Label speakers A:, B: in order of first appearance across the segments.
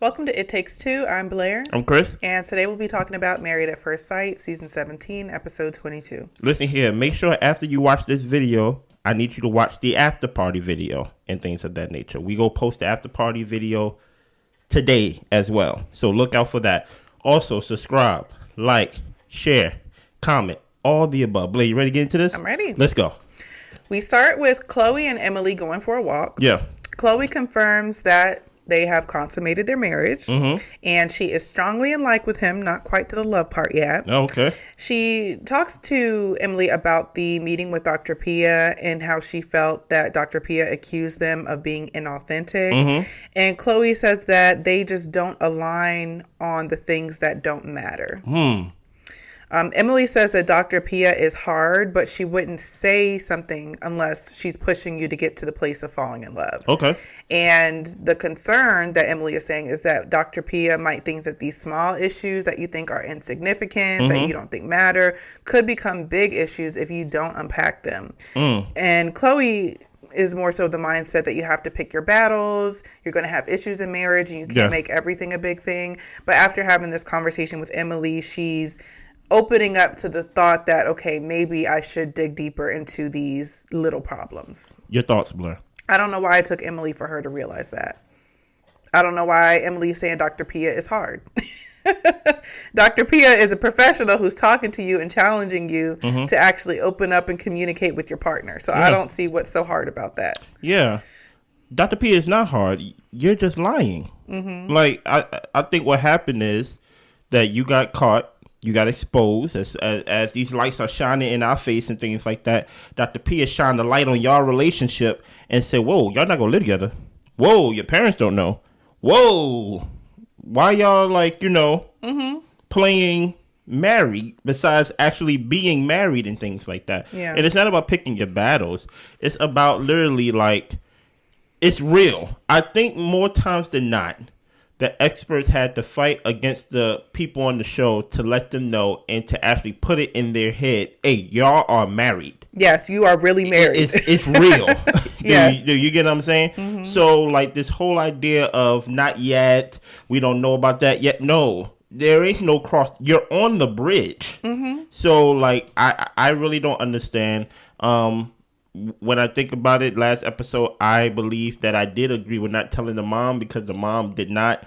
A: Welcome to It Takes Two. I'm Blair.
B: I'm Chris.
A: And today we'll be talking about Married at First Sight, Season 17, Episode 22.
B: Listen here, make sure after you watch this video, I need you to watch the after party video and things of that nature. We go post the after party video today as well. So look out for that. Also, subscribe, like, share, comment, all the above. Blair, you ready to get into this?
A: I'm ready.
B: Let's go.
A: We start with Chloe and Emily going for a walk.
B: Yeah.
A: Chloe confirms that they have consummated their marriage, and she is strongly in like with him, not quite to the love part yet.
B: Okay.
A: She talks to Emily about the meeting with Dr. Pia and how she felt that Dr. Pia accused them of being inauthentic. And Chloe says that they just don't align on the things that don't matter. Emily says that Dr. Pia is hard, but she wouldn't say something unless she's pushing you to get to the place of falling in love.
B: Okay.
A: And the concern that Emily is saying is that Dr. Pia might think that these small issues that you think are insignificant, that you don't think matter, could become big issues if you don't unpack them. And Chloe is more so the mindset that you have to pick your battles. You're going to have issues in marriage and you can't make everything a big thing. But after having this conversation with Emily, she's opening up to the thought that, okay, maybe I should dig deeper into these little problems.
B: Your thoughts, Blair?
A: I don't know why it took Emily for her to realize that. I don't know why Emily's saying Dr. Pia is hard. Dr. Pia is a professional who's talking to you and challenging you to actually open up and communicate with your partner. So I don't see what's so hard about that.
B: Yeah. Dr. Pia is not hard. You're just lying. Like, I think what happened is that you got caught. You got exposed as these lights are shining in our face and things like that. Dr. Pia shined the light on your relationship and said, whoa, y'all not going to live together. Whoa, your parents don't know. Whoa, why y'all playing married besides actually being married and things like that. Yeah. And it's not about picking your battles. It's about literally it's real. I think more times than not, the experts had to fight against the people on the show to let them know and to actually put it in their head, hey, y'all are married.
A: Yes, you are really married.
B: It's real.
A: Yes.
B: Do you get what I'm saying? So, this whole idea of not yet, we don't know about that yet. No, there is no cross. You're on the bridge. So, I really don't understand. When I think about it, last episode, I believe that I did agree with not telling the mom because the mom did not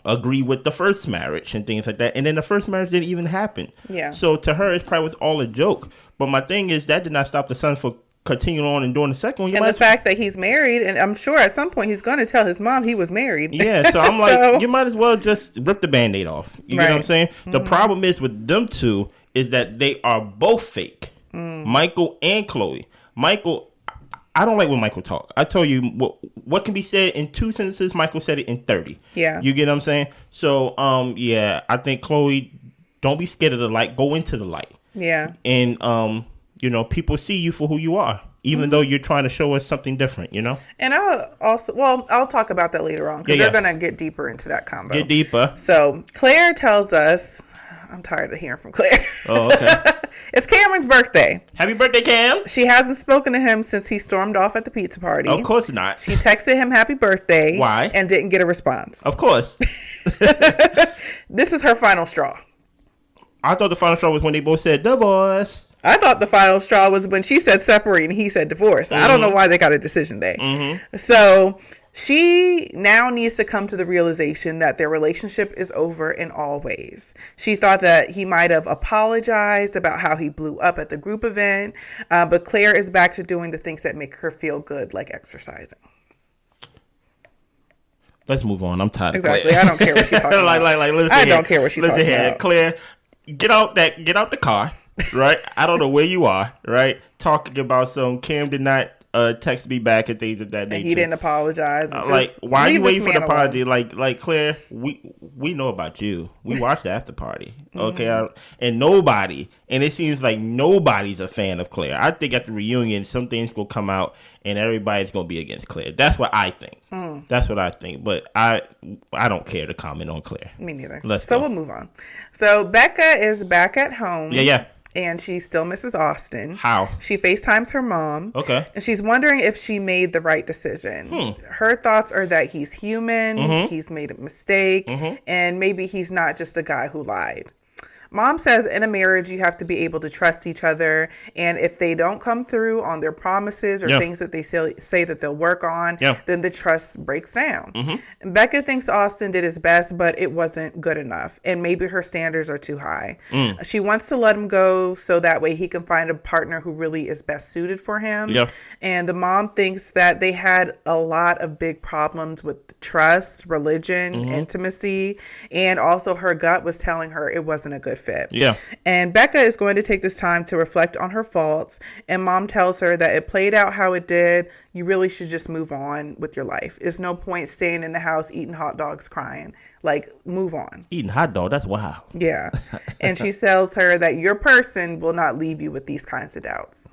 B: agree with the first marriage and things like that. And then the first marriage didn't even happen. Yeah. So to her, it probably was all a joke. But my thing is that did not stop the son from continuing on and doing the second one.
A: And the fact that he's married, and I'm sure at some point he's going to tell his mom he was married.
B: Yeah, so I'm like, you might as well just rip the Band-Aid off. You know what I'm saying? The problem is with them two is that they are both fake. Michael and Chloe. Michael, I don't like when Michael talk. I told you what can be said in 2 sentences. Michael said it in 30. Yeah. You get what I'm saying? So, I think Chloe, don't be scared of the light. Go into the light. Yeah. And, people see you for who you are, even though you're trying to show us something different, And
A: I'll talk about that later on because they're going to get deeper into that combo.
B: Get deeper.
A: So Claire tells us, I'm tired of hearing from Claire.
B: Oh, okay.
A: It's Cameron's birthday.
B: Happy birthday, Cam.
A: She hasn't spoken to him since he stormed off at the pizza party.
B: Of course not.
A: She texted him happy birthday.
B: Why?
A: And didn't get a response.
B: Of course.
A: This is her final straw.
B: I thought the final straw was when they both said divorce.
A: I thought the final straw was when she said separate and he said divorce. I don't know why they got a decision day. So she now needs to come to the realization that their relationship is over in all ways. She thought that he might have apologized about how he blew up at the group event, but Claire is back to doing the things that make her feel good, like exercising.
B: Let's move on. I'm tired.
A: Exactly. Of Claire. I don't care what she's talking about.
B: Listen
A: I don't care what she's talking about.
B: Claire, get out the car. Right? I don't know where you are, right? Talking about some Cam did not text me back and things of that nature.
A: He didn't apologize.
B: Why are you waiting for the apology? Like Claire, we know about you. We watched the after party, okay? And nobody, and it seems like nobody's a fan of Claire. I think at the reunion, some things will come out, and everybody's gonna be against Claire. That's what I think. That's what I think. But I don't care to comment on Claire.
A: Me neither.
B: We'll
A: move on. So Becca is back at home.
B: Yeah.
A: and she still misses Austin.
B: How?
A: She FaceTimes her mom.
B: Okay.
A: And she's wondering if she made the right decision. Her thoughts are that he's human, he's made a mistake, and maybe he's not just a guy who lied. Mom says in a marriage, you have to be able to trust each other. And if they don't come through on their promises or things that they say that they'll work on, then the trust breaks down. And Becca thinks Austin did his best, but it wasn't good enough. And maybe her standards are too high. She wants to let him go so that way he can find a partner who really is best suited for him. And the mom thinks that they had a lot of big problems with trust, religion, intimacy. And also her gut was telling her it wasn't a good fit. And Becca is going to take this time to reflect on her faults, and mom tells her that it played out how it did. You really should just move on with your life. It's no point staying in the house eating hot dogs crying. Like, move on.
B: Eating hot dog, that's wild.
A: Yeah. And she tells her that your person will not leave you with these kinds of doubts.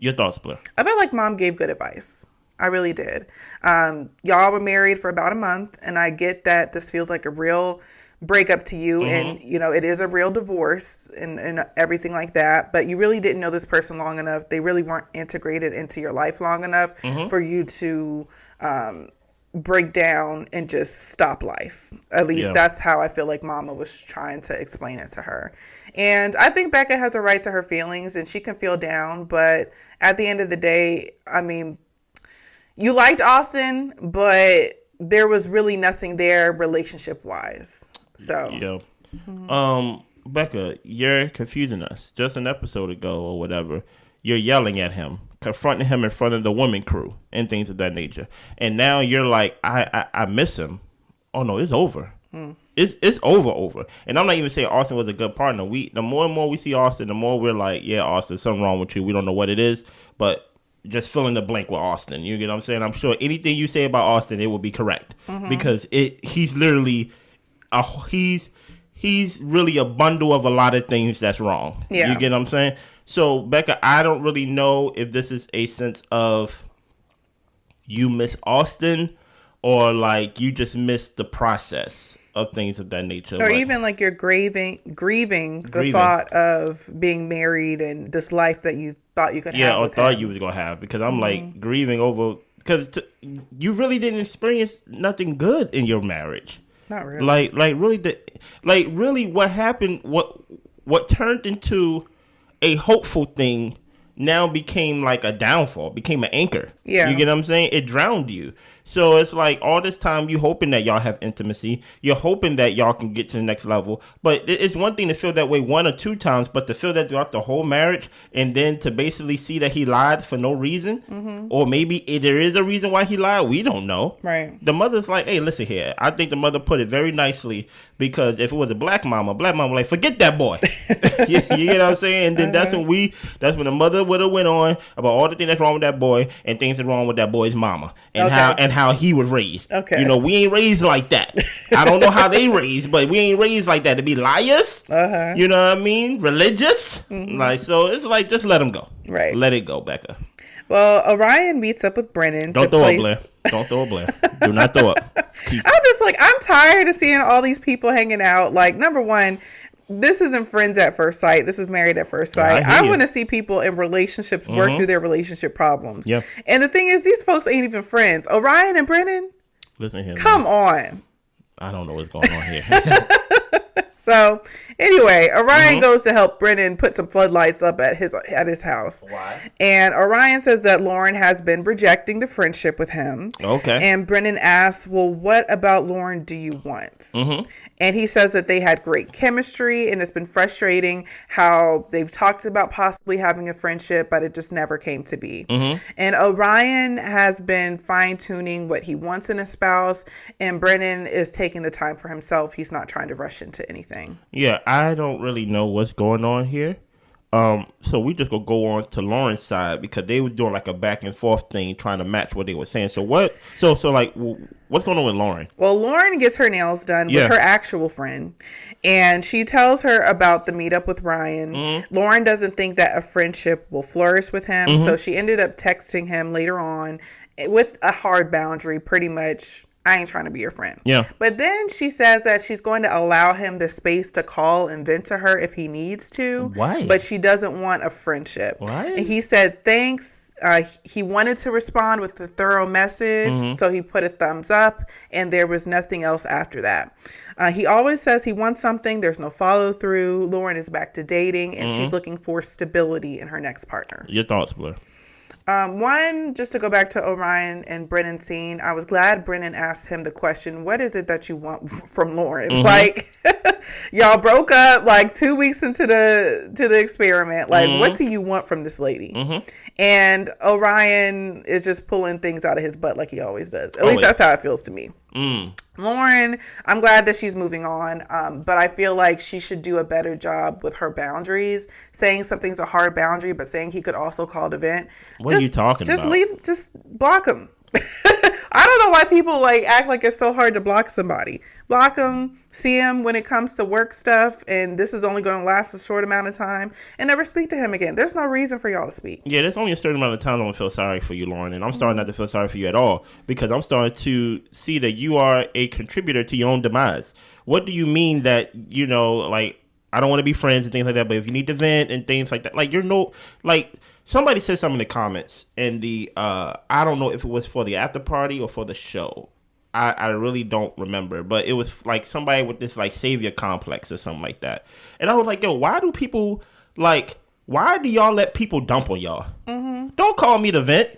B: Your thoughts, Blair?
A: I felt like mom gave good advice. I really did. Y'all were married for about a month, and I get that this feels like a real breakup to you, and you know it is a real divorce and everything like that, but you really didn't know this person long enough. They really weren't integrated into your life long enough for you to break down and just stop life. At least that's how I feel like mama was trying to explain it to her. And I think Becca has a right to her feelings, and she can feel down, but at the end of the day, I mean, you liked Austin, but there was really nothing there relationship wise. So,
B: Becca, you're confusing us. Just an episode ago or whatever, you're yelling at him, confronting him in front of the women crew and things of that nature. And now you're like, I miss him. Oh no, it's over. It's over. And I'm not even saying Austin was a good partner. The more and more we see Austin, the more we're like, yeah, Austin, something wrong with you. We don't know what it is, but just fill in the blank with Austin. You get what I'm saying? I'm sure anything you say about Austin, it will be correct because he's literally. He's really a bundle of a lot of things that's wrong. You get what I'm saying? So, Becca, I don't really know if this is a sense of you miss Austin or like you just miss the process of things of that nature.
A: Or even like you're grieving the thought of being married and this life that you thought you could have.
B: Yeah, or thought you was going to have. Because I'm like grieving over, because you really didn't experience nothing good in your marriage.
A: Not really.
B: Really, what happened? What turned into a hopeful thing now became like a downfall. Became an anchor. Yeah, you get what I'm saying? It drowned you. So it's like all this time you hoping that y'all have intimacy. You're hoping that y'all can get to the next level. But it's one thing to feel that way one or two times, but to feel that throughout the whole marriage and then to basically see that he lied for no reason. Or maybe there is a reason why he lied. We don't know.
A: Right.
B: The mother's like, hey, listen here. I think the mother put it very nicely because if it was a black mama like, forget that boy. you get what I'm saying? And then that's when the mother would have went on about all the things that's wrong with that boy and things that's wrong with that boy's mama and how he was raised.
A: Okay.
B: You know, we ain't raised like that. I don't know how they raised, but we ain't raised like that to be liars. You know what I mean? Religious. Like, so it's like, just let him go.
A: Right.
B: Let it go, Becca.
A: Well, Orion meets up with Brennan.
B: Don't throw up, Blair. Don't throw up, Blair. Do not throw up.
A: I'm just like, I'm tired of seeing all these people hanging out. Like, number one, this isn't friends at first sight. This is married at first sight. I want to see people in relationships work through their relationship problems. Yep. And the thing is, these folks ain't even friends. Orion and Brennan?
B: Listen here.
A: Come on.
B: I don't know what's going on here.
A: So, anyway, Orion goes to help Brennan put some floodlights up at his house.
B: Why?
A: And Orion says that Lauren has been rejecting the friendship with him.
B: Okay.
A: And Brennan asks, well, what about Lauren do you want? And he says that they had great chemistry, and it's been frustrating how they've talked about possibly having a friendship, but it just never came to be. And Orion has been fine-tuning what he wants in a spouse, and Brennan is taking the time for himself. He's not trying to rush into anything. Yeah,
B: I don't really know what's going on here. So we just gonna go on to Lauren's side because they were doing like a back and forth thing trying to match what they were saying. So what's going on with Lauren?
A: Well, Lauren gets her nails done with her actual friend, and she tells her about the meetup with Ryan. Lauren doesn't think that a friendship will flourish with him, so she ended up texting him later on with a hard boundary, pretty much. I ain't trying to be your friend.
B: Yeah.
A: But then she says that she's going to allow him the space to call and vent to her if he needs to.
B: Why?
A: But she doesn't want a friendship.
B: Why?
A: And he said, thanks. He wanted to respond with a thorough message, so he put a thumbs up, and there was nothing else after that. He always says he wants something. There's no follow through. Lauren is back to dating, and she's looking for stability in her next partner.
B: Your thoughts, Blair?
A: One, just to go back to Orion and Brennan scene, I was glad Brennan asked him the question, what is it that you want from Lauren? Like, y'all broke up like 2 weeks into the experiment. Like, what do you want from this lady? And Orion is just pulling things out of his butt like he always does. At least that's how it feels to me. Lauren, I'm glad that she's moving on, but I feel like she should do a better job with her boundaries. Saying something's a hard boundary, but saying he could also call it event.
B: What are you talking about?
A: Just block him. I don't know why people like act like it's so hard to block somebody. Block them, see him when it comes to work stuff, and this is only going to last a short amount of time, and never speak to him again. There's no reason for y'all to speak.
B: Yeah, there's only a certain amount of time I'm going to feel sorry for you, Lauren, and I'm starting not to feel sorry for you at all because I'm starting to see that you are a contributor to your own demise. What do you mean that, you know, like, I don't want to be friends and things like that, but if you need to vent and things like that, like, you're no, like, somebody said something in the comments, and I don't know if it was for the after party or for the show. I really don't remember, but it was like somebody with this like savior complex or something like that. And I was like, yo, why do y'all let people dump on y'all? Don't call me to vent.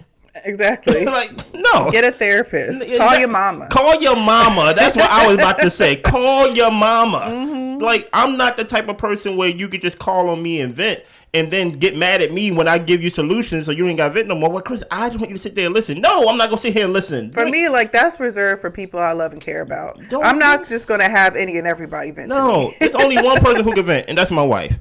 A: Exactly.
B: Like, no.
A: Get a therapist. Call your mama.
B: Call your mama. That's what I was about to say. Call your mama. Like, I'm not the type of person where you could just call on me and vent and then get mad at me when I give you solutions so you ain't got vent no more. Well, Chris, I just want you to sit there and listen. No, I'm not going to sit here and listen.
A: For me, like, that's reserved for people I love and care about. I'm not just going to have any and everybody vent to me.
B: There's only one person who can vent, and that's my wife.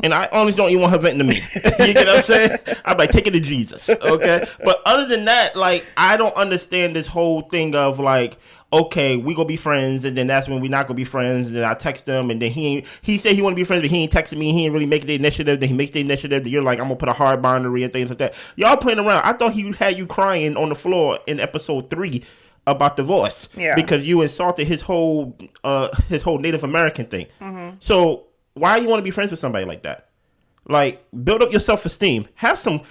B: And I honestly don't even want her venting to me. You get what I'm saying? I'm like, take it to Jesus, okay? But other than that, like, I don't understand this whole thing of, like, okay, we gonna be friends, and then that's when we not gonna be friends, and then I text him, and then he said he want to be friends, but he ain't texting me, he ain't really making the initiative, then he makes the initiative, then you're like, I'm gonna put a hard boundary and things like that. Y'all playing around. I thought he had you crying on the floor in episode 3 about divorce. Yeah. Because you insulted his whole Native American thing. So why you want to be friends with somebody like that? Like, build up your self-esteem. Have some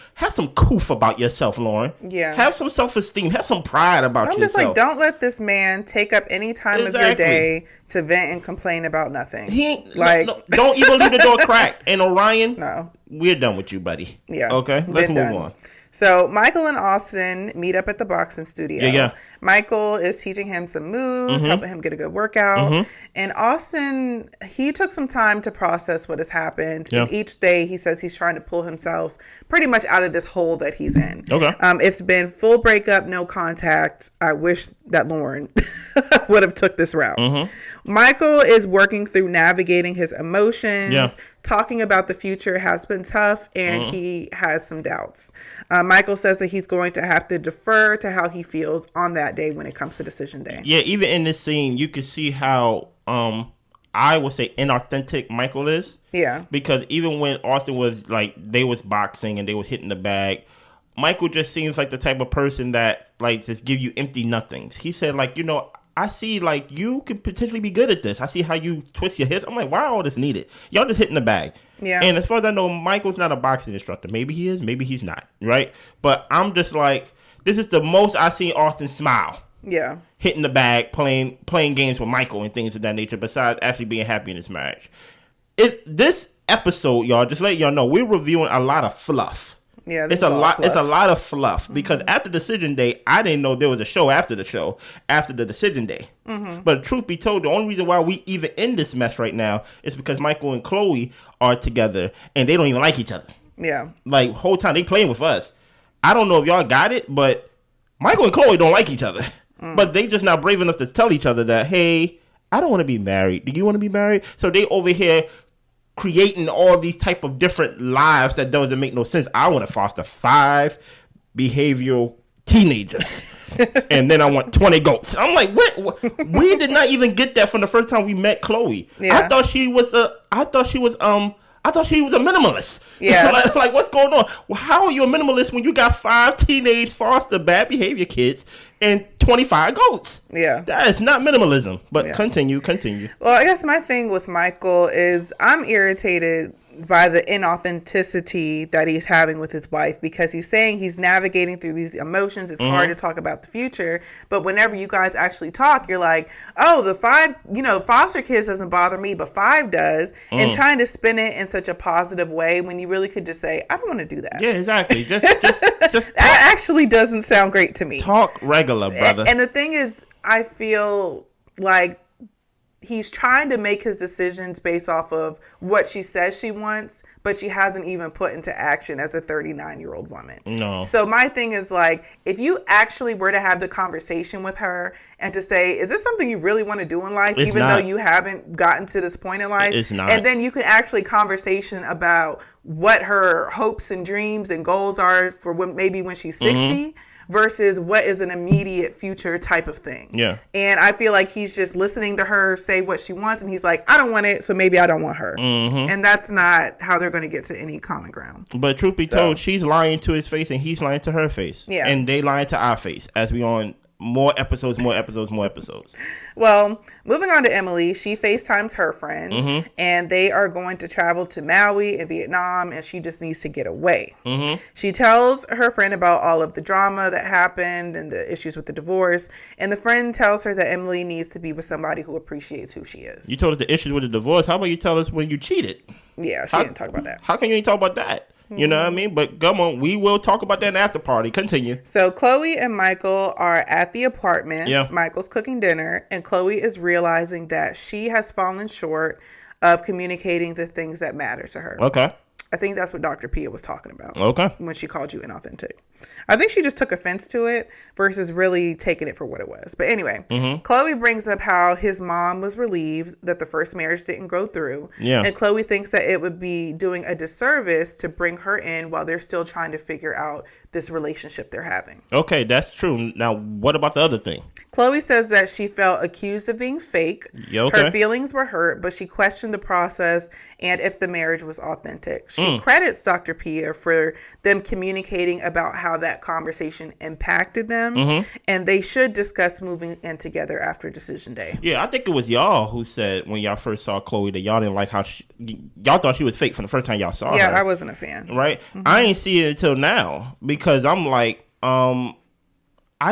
B: coof about yourself, Lauren. Yeah. Have some self-esteem. Have some pride about yourself. I'm just like,
A: don't let this man take up any time of your day to vent and complain about nothing.
B: He ain't like, no, don't even leave the door cracked. And Orion, no, we're done with you, buddy. Yeah. Okay, let's move on.
A: So Michael and Austin meet up at the boxing studio. Yeah. Michael is teaching him some moves, helping him get a good workout. And Austin, he took some time to process what has happened. Yeah. And each day he says he's trying to pull himself pretty much out of this hole that he's in. Okay. It's been full breakup, no contact. I wish that Lauren would have took this route. Michael is working through navigating his emotions. Yeah. Talking about the future has been tough, and he has some doubts. Michael says that he's going to have to defer to how he feels on that day when it comes to decision day.
B: Yeah, even in this scene, you can see how I would say inauthentic Michael is. Yeah. Because even when Austin was like, they was boxing and they was hitting the bag, Michael just seems like the type of person that like just give you empty nothings. He said like, you know, I see like you could potentially be good at this. I see how you twist your hips. I'm like, why all this needed? Y'all just hitting the bag. Yeah. And as far as I know, Michael's not a boxing instructor. Maybe he is, maybe he's not. Right. But I'm just like, this is the most I've seen Austin smile. Yeah. Hitting the bag, playing games with Michael and things of that nature, besides actually being happy in his marriage. This episode, y'all, just let y'all know, we're reviewing a lot of fluff. Yeah, it's a lot. Fluff. It's a lot of fluff because after decision day, I didn't know there was a show after the decision day. But truth be told, the only reason why we even in this mess right now is because Michael and Chloe are together and they don't even like each other. Yeah, like whole time they playing with us. I don't know if y'all got it, but Michael and Chloe don't like each other. But they just not brave enough to tell each other that, hey, I don't want to be married. Do you want to be married? So they over here creating all these type of different lives that doesn't make no sense. I want to foster 5 behavioral teenagers and then I want 20 goats. I'm like, what? We did not even get that from the first time we met Chloe. Yeah. I thought she was I thought she was a minimalist.
A: Yeah.
B: like, what's going on? Well, how are you a minimalist when you got 5 teenage foster bad behavior kids and 25 goats?
A: Yeah.
B: That is not minimalism. But continue.
A: Well, I guess my thing with Michael is I'm irritated by the inauthenticity that he's having with his wife, because he's saying he's navigating through these emotions. It's hard to talk about the future, but whenever you guys actually talk, you're like, oh, the 5, foster kids doesn't bother me, but 5 does, and trying to spin it in such a positive way when you really could just say, I don't want to do that.
B: Yeah, exactly. Just
A: that actually doesn't sound great to me.
B: Talk regular, brother.
A: And the thing is, I feel like he's trying to make his decisions based off of what she says she wants, but she hasn't even put into action as a 39-year-old woman.
B: No.
A: So my thing is, like, if you actually were to have the conversation with her and to say, is this something you really want to do in life, even though you haven't gotten to this point in life?
B: It's not.
A: And then you can actually conversation about what her hopes and dreams and goals are for when she's 60. Versus what is an immediate future type of thing. Yeah. And I feel like he's just listening to her say what she wants, and he's like, I don't want it, so maybe I don't want her. And that's not how they're going to get to any common ground.
B: But truth be told, she's lying to his face, and he's lying to her face. Yeah. And they lying to our face as we on more episodes.
A: Well, moving on to Emily, she FaceTimes her friends, and they are going to travel to Maui in Vietnam, and she just needs to get away. She tells her friend about all of the drama that happened and the issues with the divorce, and the friend tells her that Emily needs to be with somebody who appreciates who she is.
B: You told us the issues with the divorce. How about you tell us when you cheated?
A: Yeah, she didn't talk about that.
B: How can you ain't talk about that? You know what I mean? But come on, we will talk about that in the after party. Continue.
A: So Chloe and Michael are at the apartment. Yeah. Michael's cooking dinner, and Chloe is realizing that she has fallen short of communicating the things that matter to her. Okay. I think that's what Dr. Pia was talking about. Okay. When she called you inauthentic. I think she just took offense to it versus really taking it for what it was. But anyway, Chloe brings up how his mom was relieved that the first marriage didn't go through. Yeah. And Chloe thinks that it would be doing a disservice to bring her in while they're still trying to figure out this relationship they're having.
B: Okay, that's true. Now, what about the other thing?
A: Chloe says that she felt accused of being fake. Her feelings were hurt, but she questioned the process and if the marriage was authentic. She credits Dr. Pia for them communicating about how that conversation impacted them, and they should discuss moving in together after decision day.
B: Yeah, I think it was y'all who said when y'all first saw Chloe that y'all didn't like how y'all thought she was fake from the first time y'all saw her.
A: Yeah, I wasn't a fan.
B: Right? I ain't see it until now because I'm like, I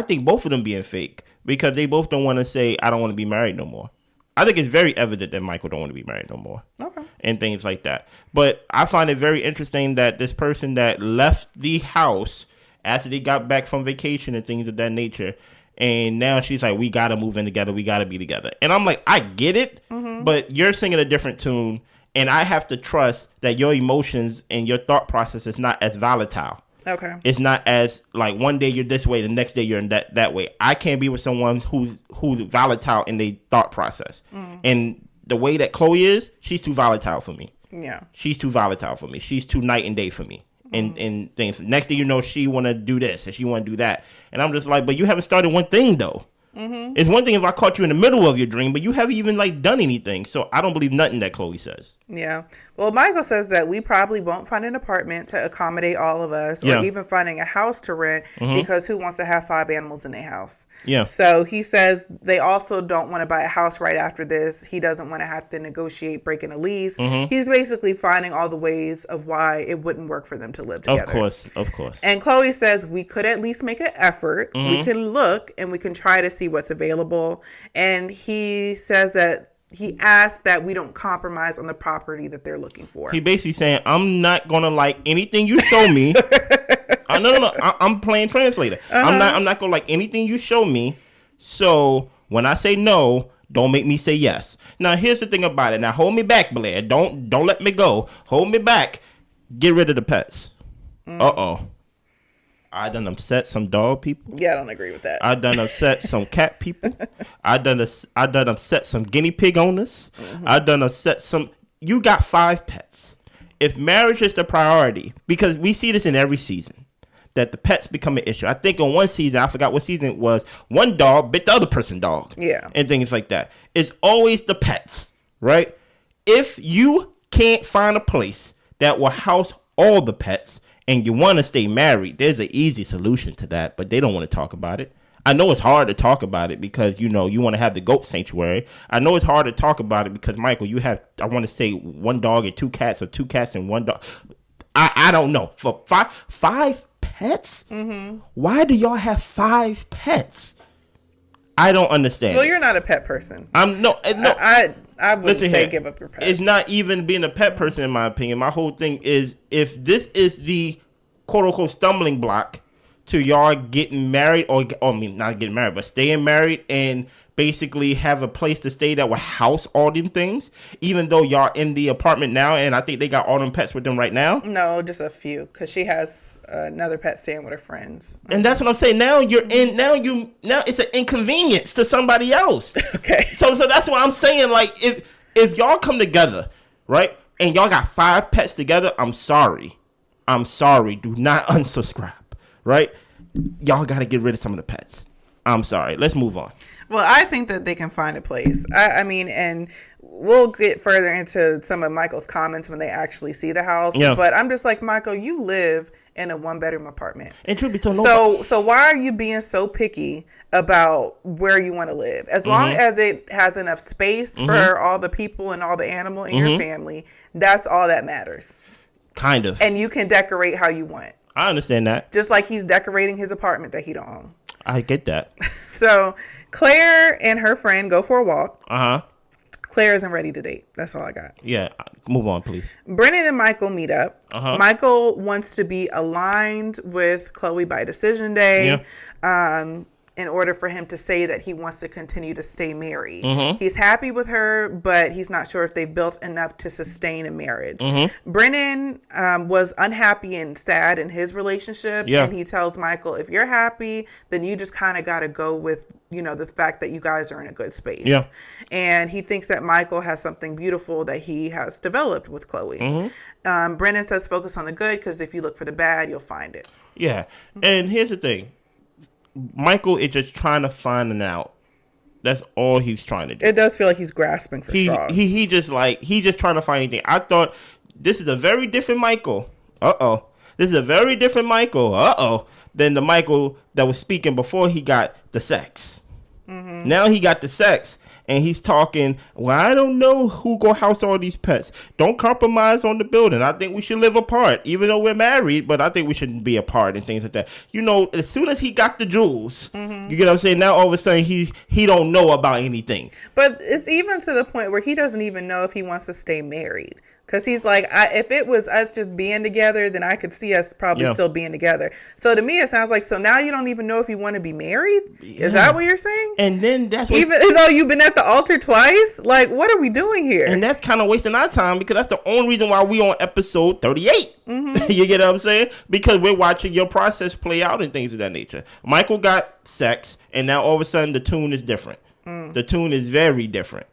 B: think both of them being fake. Because they both don't want to say, I don't want to be married no more. I think it's very evident that Michael don't want to be married no more. Okay. And things like that. But I find it very interesting that this person that left the house after they got back from vacation and things of that nature, and now she's like, we got to move in together. We got to be together. And I'm like, I get it, but you're singing a different tune. And I have to trust that your emotions and your thought process is not as volatile. Okay. It's not as like one day you're this way, the next day you're in that way. I can't be with someone who's volatile in their thought process. And the way that Chloe is, she's too volatile for me. Yeah. She's too volatile for me. She's too night and day for me. And things. Next thing you know, she want to do this and she want to do that. And I'm just like, but you haven't started one thing though. It's one thing if I caught you in the middle of your dream, but you haven't even like done anything. So I don't believe nothing that Chloe says.
A: Yeah. Well, Michael says that we probably won't find an apartment to accommodate all of us or even finding a house to rent because who wants to have 5 animals in their house? Yeah. So he says they also don't want to buy a house right after this. He doesn't want to have to negotiate breaking a lease. He's basically finding all the ways of why it wouldn't work for them to live together.
B: Of course.
A: And Chloe says we could at least make an effort. We can look and we can try to see what's available. And he says that he asked that we don't compromise on the property that they're looking for.
B: He basically saying, I'm not going to like anything you show me. No. I'm playing translator. I'm not going to like anything you show me. So when I say no, don't make me say yes. Now, here's the thing about it. Now, hold me back, Blair. Don't let me go. Hold me back. Get rid of the pets. Uh-oh. I done upset some dog people.
A: Yeah, I don't agree with that.
B: I done upset some cat people. I done upset some guinea pig owners. I done upset some. You got 5 pets. If marriage is the priority, because we see this in every season, that the pets become an issue. I think on one season, I forgot what season it was, one dog bit the other person's dog. Yeah. And things like that. It's always the pets, right? If you can't find a place that will house all the pets and you want to stay married, there's an easy solution to that, but they don't want to talk about it. I know it's hard to talk about it because, you want to have the goat sanctuary. I know it's hard to talk about it because, Michael, you have, I want to say 1 dog and 2 cats, or 2 cats and 1 dog. I don't know. For five pets? Mm-hmm. Why do y'all have 5 pets? I don't understand.
A: Well, you're not a pet person.
B: No.
A: I would say give up your pets.
B: It's not even being a pet person, in my opinion. My whole thing is, if this is the quote-unquote stumbling block to y'all getting married, or I mean, not getting married, but staying married and basically have a place to stay that will house all them things, even though y'all in the apartment now, and I think they got all them pets with them right now.
A: No, just a few, because she has another pet staying with her friends.
B: And that's what I'm saying. Now you're in. Now it's an inconvenience to somebody else.
A: Okay.
B: So that's what I'm saying. Like, if y'all come together, right, and y'all got 5 pets together, I'm sorry. Do not unsubscribe. Right? Y'all got to get rid of some of the pets. I'm sorry. Let's move on.
A: Well, I think that they can find a place. I mean, and we'll get further into some of Michael's comments when they actually see the house. Yeah. But I'm just like, Michael, you live in a 1-bedroom apartment.
B: And truth be told,
A: so why are you being so picky about where you want to live? As long as it has enough space for all the people and all the animal in your family, that's all that matters.
B: Kind of.
A: And you can decorate how you want.
B: I understand that.
A: Just like he's decorating his apartment that he don't own.
B: I get that.
A: So Claire and her friend go for a walk.
B: Uh-huh.
A: Claire isn't ready to date. That's all I got.
B: Yeah. Move on, please.
A: Brennan and Michael meet up.
B: Uh-huh.
A: Michael wants to be aligned with Chloe by decision day. Yeah. In order for him to say that he wants to continue to stay married. He's happy with her, but he's not sure if they've built enough to sustain a marriage. Brennan was unhappy and sad in his relationship. Yeah. And he tells Michael, if you're happy, then you just kind of got to go with, the fact that you guys are in a good space. Yeah. And he thinks that Michael has something beautiful that he has developed with Chloe. Brennan says focus on the good, because if you look for the bad, you'll find it.
B: Yeah. And here's the thing. Michael is just trying to find an out. That's all he's trying to do.
A: It does feel like he's grasping for straws.
B: He just trying to find anything. I thought this is a very different Michael. This is a very different Michael. Than the Michael that was speaking before he got the sex. Now he got the sex. And he's talking, well, I don't know who go house all these pets. Don't compromise on the building. I think we should live apart, even though we're married, but I think we shouldn't be apart and things like that. As soon as he got the jewels, you get what I'm saying? Now all of a sudden he don't know about anything.
A: But it's even to the point where he doesn't even know if he wants to stay married. Because he's like, if it was us just being together, then I could see us probably still being together. So to me, it sounds like, so now you don't even know if you want to be married? Yeah. Is that what you're saying?
B: And then that's what...
A: Even though you've been at the altar twice? Like, what are we doing here?
B: And that's kind of wasting our time, because that's the only reason why we on episode 38. You get what I'm saying? Because we're watching your process play out and things of that nature. Michael got sex, and now all of a sudden the tune is different. The tune is very different.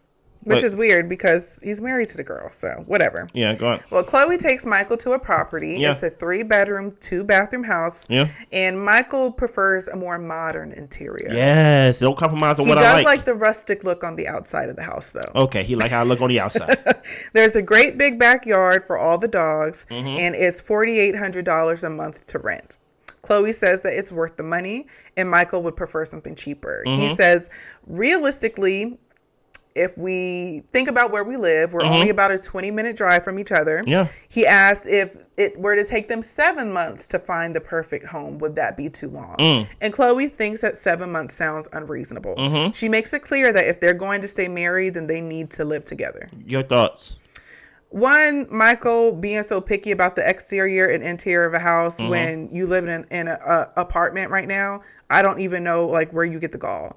A: Which is weird, because he's married to the girl, so whatever.
B: Yeah, go on.
A: Well, Chloe takes Michael to a property. Yeah. It's a 3-bedroom, 2-bathroom house. Yeah. And Michael prefers a more modern interior.
B: Yes, don't compromise on what I like.
A: He does like the rustic look on the outside of the house, though.
B: Okay, he like how I look on the outside.
A: There's a great big backyard for all the dogs, and it's $4,800 a month to rent. Chloe says that it's worth the money, and Michael would prefer something cheaper. He says, realistically, if we think about where we live, we're only about a 20-minute drive from each other. Yeah. He asked if it were to take them 7 months to find the perfect home, would that be too long? And Chloe thinks that 7 months sounds unreasonable. She makes it clear that if they're going to stay married, then they need to live together.
B: Your thoughts?
A: One, Michael being so picky about the exterior and interior of a house when you live in an apartment right now, I don't even know where you get the gall.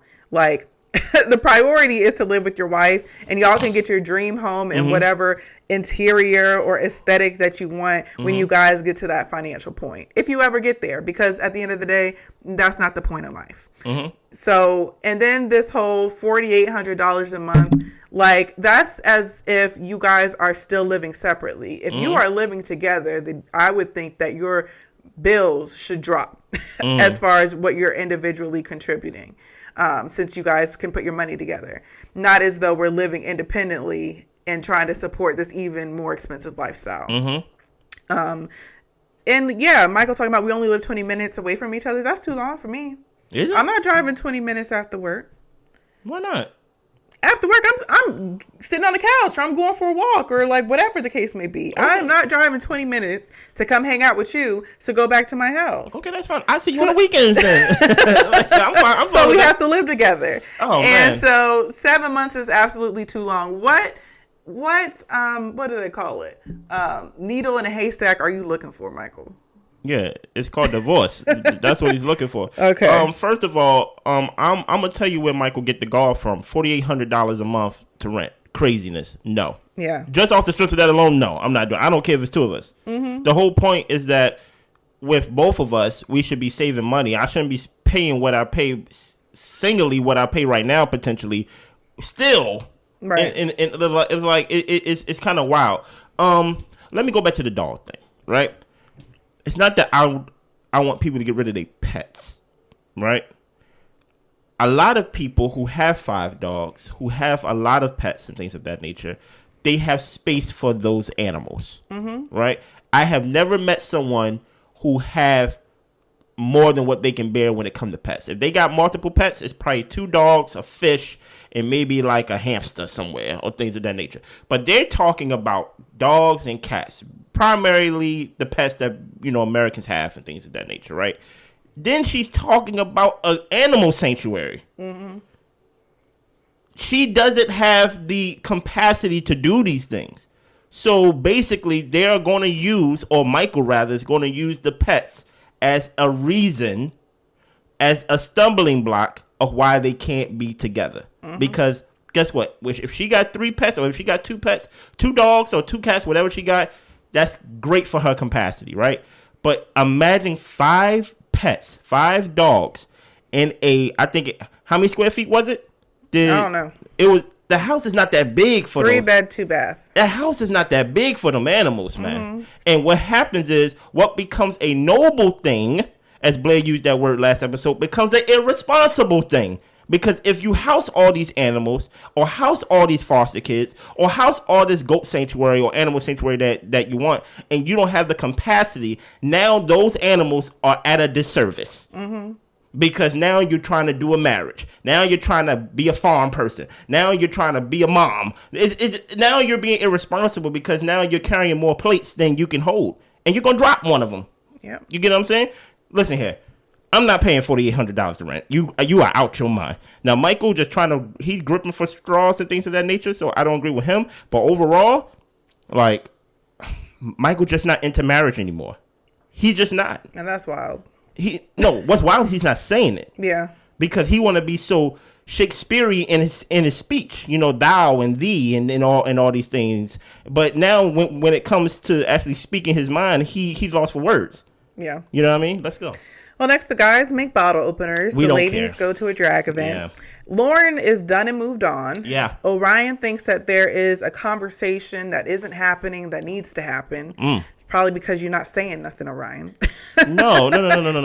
A: The priority is to live with your wife, and y'all can get your dream home in whatever interior or aesthetic that you want when you guys get to that financial point, if you ever get there, because at the end of the day, that's not the point of life. So, and then this whole $4,800 a month, that's as if you guys are still living separately. If you are living together, then I would think that your bills should drop as far as what you're individually contributing. Since you guys can put your money together. Not as though we're living independently and trying to support this even more expensive lifestyle.
B: Mm-hmm.
A: And yeah, Michael talking about we only live 20 minutes away from each other. That's too long for me.
B: Is it?
A: I'm not driving 20 minutes after work.
B: Why not?
A: After work, I'm sitting on the couch, or I'm going for a walk, or like whatever the case may be. Okay. I'm not driving 20 minutes to come hang out with you to go back to my house.
B: Okay, that's fine. I see you on the weekends then. I'm
A: so we have to live together.
B: Oh,
A: and
B: man.
A: so 7 months is absolutely too long. What do they call it? Needle in a haystack are you looking for, Michael?
B: Yeah, it's called divorce. That's what he's looking for.
A: Okay.
B: First of all, I'm gonna tell you where Michael get the golf from. $4,800 a month to rent. Craziness. No.
A: Yeah.
B: Just off the strength of that alone, no. I'm not doing. I don't care if it's two of us.
A: Mm-hmm.
B: The whole point is that with both of us, we should be saving money. I shouldn't be paying what I pay singly, what I pay right now potentially. Still,
A: right?
B: And it's like it's kind of wild. Let me go back to the dog thing, right? It's not that I want people to get rid of their pets, right? A lot of people who have 5 dogs, who have a lot of pets and things of that nature, they have space for those animals, right? I have never met someone who have more than what they can bear when it comes to pets. If they got multiple pets, it's probably 2 dogs, a fish, and maybe like a hamster somewhere or things of that nature. But they're talking about dogs and cats, primarily the pets that, Americans have and things of that nature, right? Then she's talking about an animal sanctuary. Mm-hmm. She doesn't have the capacity to do these things. So basically, they're going to use, or Michael rather, is going to use the pets as a reason, as a stumbling block of why they can't be together. Mm-hmm. Because guess what? If she got 3 pets, or if she got 2 pets, 2 dogs or 2 cats, whatever she got, that's great for her capacity, right? But imagine 5 pets, 5 dogs, in how many square feet was it?
A: I don't know.
B: The house is not that big for
A: 3 bed, 2 bath.
B: The house is not that big for them animals, man. Mm-hmm. And what happens is, what becomes a noble thing, as Blair used that word last episode, becomes an irresponsible thing. Because if you house all these animals, or house all these foster kids, or house all this goat sanctuary or animal sanctuary that you want, and you don't have the capacity, now those animals are at a disservice. Mm-hmm. Because now you're trying to do a marriage. Now you're trying to be a farm person. Now you're trying to be a mom. Now you're being irresponsible because now you're carrying more plates than you can hold. And you're going to drop one of them.
A: Yeah.
B: You get what I'm saying? Listen here. I'm not paying $4,800 to rent. You are out your mind. Now, Michael he's gripping for straws and things of that nature, so I don't agree with him. But overall, like, Michael just not into marriage anymore. He just not.
A: And that's wild.
B: What's wild, he's not saying it.
A: Yeah.
B: Because he want to be so Shakespearean in his speech, thou and thee and all these things. But now when it comes to actually speaking his mind, he's lost for words.
A: Yeah.
B: You know what I mean? Let's go.
A: Well, next, the guys make bottle openers. The ladies go to a drag event. Yeah. Lauren is done and moved on.
B: Yeah.
A: Orion thinks that there is a conversation that isn't happening that needs to happen. Probably because you're not saying nothing, Orion.
B: No.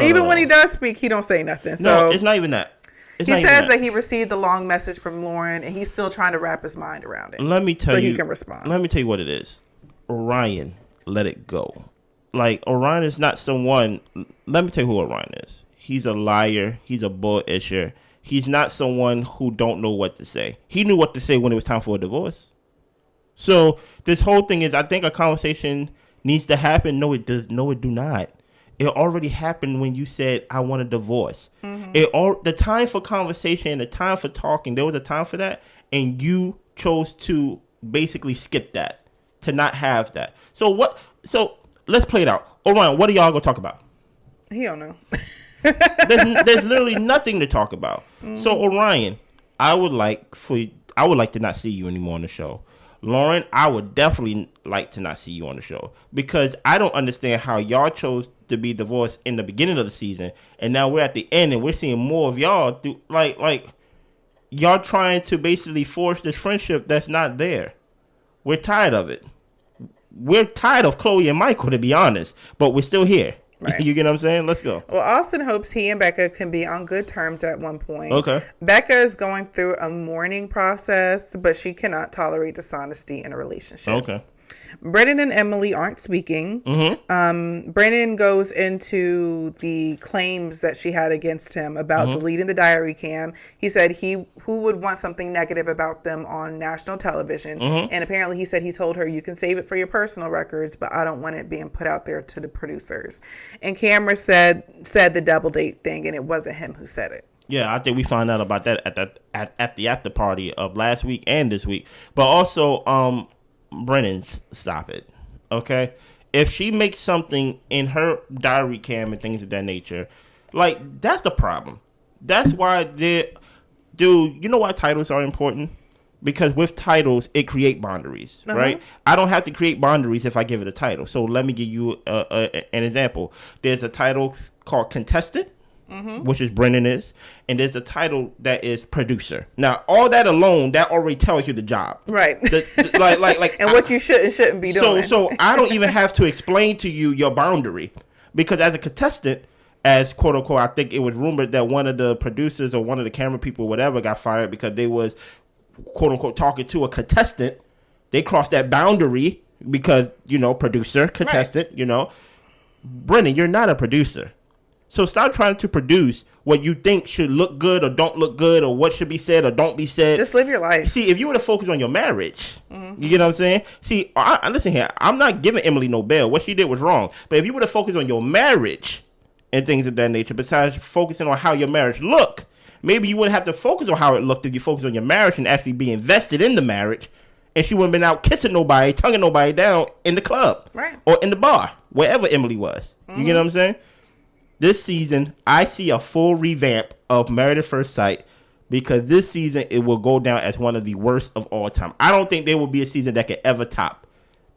A: Even when he does speak, he don't say nothing. So
B: no, it's not even that.
A: He says that he received a long message from Lauren, and he's still trying to wrap his mind around it.
B: Let me tell you.
A: So he can respond.
B: Let me tell you what it is. Orion, let it go. Like, Orion is not someone. Let me tell you who Orion is. He's a liar. He's a bull-isher. He's not someone who don't know what to say. He knew what to say when it was time for a divorce. So this whole thing is, I think a conversation needs to happen. No, it does. No, it do not. It already happened when you said, I want a divorce. Mm-hmm. The time for conversation, the time for talking, there was a time for that. And you chose to basically skip that, to not have that. So let's play it out. Orion, what are y'all going to talk about?
A: He don't know.
B: there's literally nothing to talk about. Mm-hmm. So Orion, I would like to not see you anymore on the show. Lauren, I would definitely like to not see you on the show because I don't understand how y'all chose to be divorced in the beginning of the season, and now we're at the end and we're seeing more of y'all do like y'all trying to basically force this friendship that's not there. We're tired of it. We're tired of Chloe and Michael, to be honest, but we're still here.
A: Right.
B: You get what I'm saying? Let's go.
A: Well, Austin hopes he and Becca can be on good terms at one point.
B: Okay.
A: Becca is going through a mourning process, but she cannot tolerate dishonesty in a relationship.
B: Okay.
A: Brennan and Emily aren't speaking. Brennan goes into the claims that she had against him about deleting the diary cam. He said who would want something negative about them on national television. And apparently he said he told her, you can save it for your personal records, but I don't want it being put out there to the producers. And Cameron said the double date thing, and it wasn't him who said it.
B: Yeah, I think we found out about that at the after party of last week and this week. But also, Brennan, stop it. Okay? If she makes something in her diary cam and things of that nature, like, that's the problem. That's why you know why titles are important? Because with titles, it create boundaries, right? I don't have to create boundaries if I give it a title. So let me give you an example. There's a title called contestant, which is Brennan is, and there's a title that is producer. Now, all that alone, that already tells you the job,
A: right?
B: Like,
A: and what you should and shouldn't be doing.
B: So I don't even have to explain to you your boundary, because as a contestant, as quote unquote, I think it was rumored that one of the producers or one of the camera people, whatever, got fired because they was quote unquote talking to a contestant. They crossed that boundary because, producer, contestant, right. Brennan, you're not a producer. So stop trying to produce what you think should look good or don't look good, or what should be said or don't be said.
A: Just live your life.
B: See, if you were to focus on your marriage, you get what I'm saying? See, listen here. I'm not giving Emily no bail. What she did was wrong. But if you were to focus on your marriage and things of that nature, besides focusing on how your marriage looked, maybe you wouldn't have to focus on how it looked if you focus on your marriage and actually be invested in the marriage. And she wouldn't have been out kissing nobody, tonguing nobody down in the club.
A: Right.
B: Or in the bar, wherever Emily was. You get what I'm saying? This season, I see a full revamp of Married at First Sight, because this season, it will go down as one of the worst of all time. I don't think there will be a season that could ever top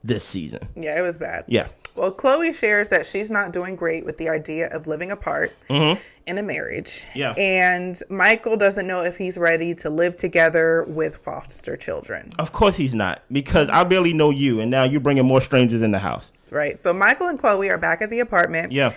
B: this season.
A: Yeah, it was bad.
B: Yeah.
A: Well, Chloe shares that she's not doing great with the idea of living apart in a marriage.
B: Yeah.
A: And Michael doesn't know if he's ready to live together with foster children.
B: Of course he's not, because I barely know you, and now you're bringing more strangers in the house.
A: Right. So Michael and Chloe are back at the apartment.
B: Yeah.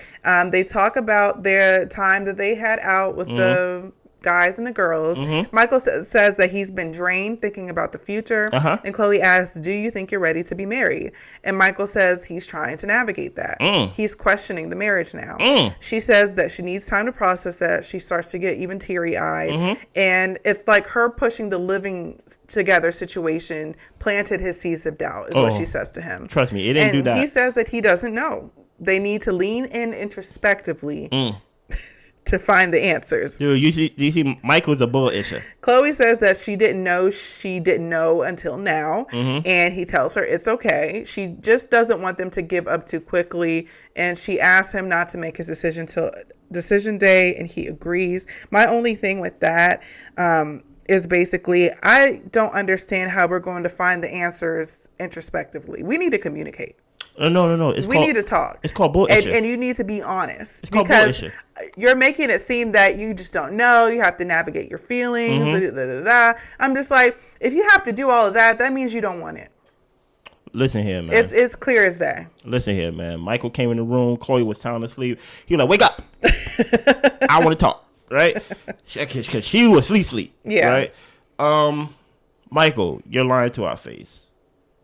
A: They talk about their time that they had out with the guys and the girls. Michael says that he's been drained thinking about the future. And Chloe asks, do you think you're ready to be married? And Michael says he's trying to navigate that. He's questioning the marriage now. She says that she needs time to process that. She starts to get even teary-eyed. And it's like her pushing the living together situation planted his seeds of doubt, is what she says to him.
B: Trust me, it didn't do that.
A: He says that he doesn't know. They need to lean in introspectively to find the answers.
B: Dude, you see, Michael's a bullshitter.
A: Chloe says that she didn't know until now, and he tells her it's okay. She just doesn't want them to give up too quickly, and she asks him not to make his decision till decision day, and he agrees. My only thing with that is basically, I don't understand how we're going to find the answers introspectively. We need to communicate.
B: No.
A: We need to talk.
B: It's called bullshit.
A: And you need to be honest.
B: It's called bullshit.
A: You're making it seem that you just don't know. You have to navigate your feelings. I'm just like, if you have to do all of that, that means you don't want it.
B: Listen here, man.
A: It's clear as day.
B: Listen here, man. Michael came in the room. Chloe was sound asleep. He was like, wake up. I want to talk. Right? Because she was sleep.
A: Yeah.
B: Right? Michael, you're lying to our face.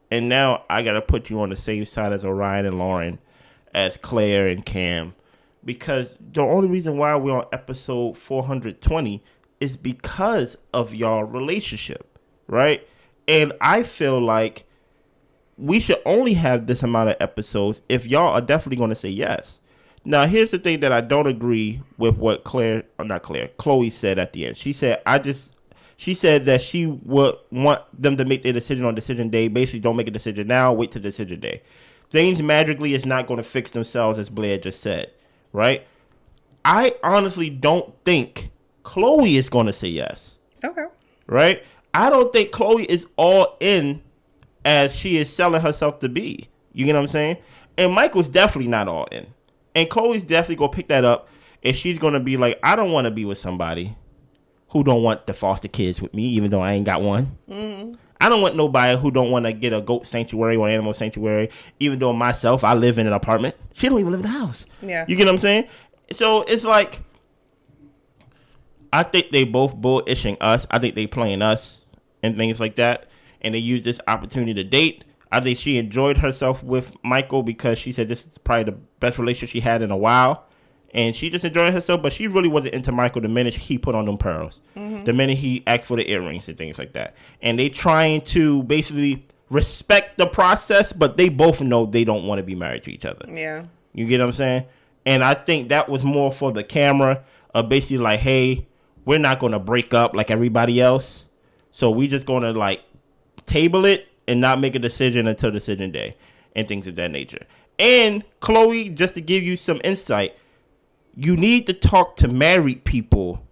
B: And now I got to put you on the same side as Orion and Lauren, as Claire and Cam. Because the only reason why we're on episode 420 is because of your relationship, right? And I feel like we should only have this amount of episodes if y'all are definitely going to say yes. Now, here's the thing that I don't agree with what Chloe said at the end. She said that she would want them to make their decision on decision day. Basically, don't make a decision now. Wait till decision day. Things magically is not going to fix themselves, as Blair just said, right? I honestly don't think Chloe is going to say yes.
A: Okay.
B: Right? I don't think Chloe is all in as she is selling herself to be. You get what I'm saying? And Michael's definitely not all in. And Chloe's definitely going to pick that up. And she's going to be like, I don't want to be with somebody who don't want to foster kids with me, even though I ain't got one. I don't want nobody who don't want to get a goat sanctuary or animal sanctuary, even though myself, I live in an apartment. She don't even live in the house.
A: Yeah.
B: You get what I'm saying? So it's like, I think they both bullishing us. I think they playing us and things like that. And they use this opportunity to date. I think she enjoyed herself with Michael because she said this is probably the best relationship she had in a while. And she just enjoyed herself, but she really wasn't into Michael the minute he put on them pearls. Mm-hmm. The minute he asked for the earrings and things like that. And they trying to basically respect the process, but they both know they don't want to be married to each other.
A: Yeah.
B: You get what I'm saying? And I think that was more for the camera of basically like, hey, we're not going to break up like everybody else. So we just going to like table it and not make a decision until decision day and things of that nature. And Chloe, just to give you some insight, you need to talk to married people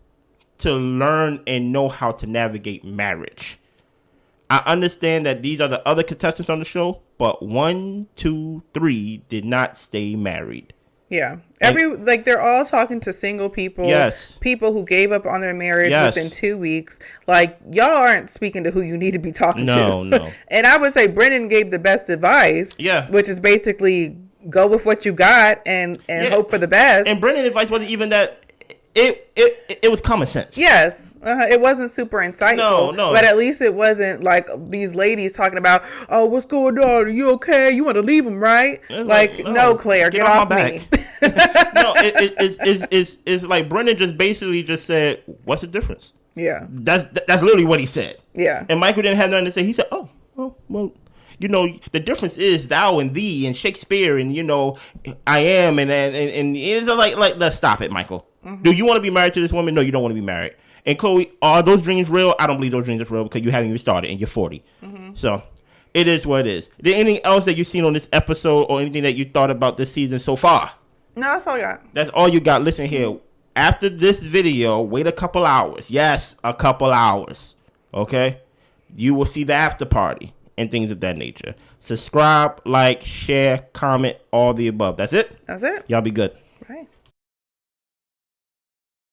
B: to learn and know how to navigate marriage. I understand that these are the other contestants on the show, but 1, 2, 3 did not stay married.
A: Yeah. They're all talking to single people.
B: Yes.
A: People who gave up on their marriage within 2 weeks. Like, y'all aren't speaking to who you need to be talking to. No. And I would say Brennan gave the best advice. Yeah. Which is basically go with what you got and hope for the best.
B: And Brennan's advice wasn't even that. It was common sense.
A: Yes. It wasn't super insightful. No. But at least it wasn't like these ladies talking about, oh, what's going on? Are you okay? You want to leave him, right? No, Claire, get off me.
B: No, it's like Brennan just basically just said, what's the difference?
A: Yeah.
B: That's literally what he said.
A: Yeah.
B: And Michael didn't have nothing to say. He said, oh, well, you know, the difference is thou and thee and Shakespeare and, you know, I am and it's like let's stop it, Michael. Mm-hmm. Do you want to be married to this woman? No, you don't want to be married. And Chloe, are those dreams real? I don't believe those dreams are real because you haven't even started and you're 40. Mm-hmm. So it is what it is. Is there anything else that you've seen on this episode or anything that you thought about this season so far?
A: No, that's all I got.
B: That's all you got. Listen here. After this video, wait a couple hours. Yes, a couple hours. Okay? You will see the after party and things of that nature. Subscribe, like, share, comment, all the above. That's it?
A: That's it.
B: Y'all be good.
A: Right.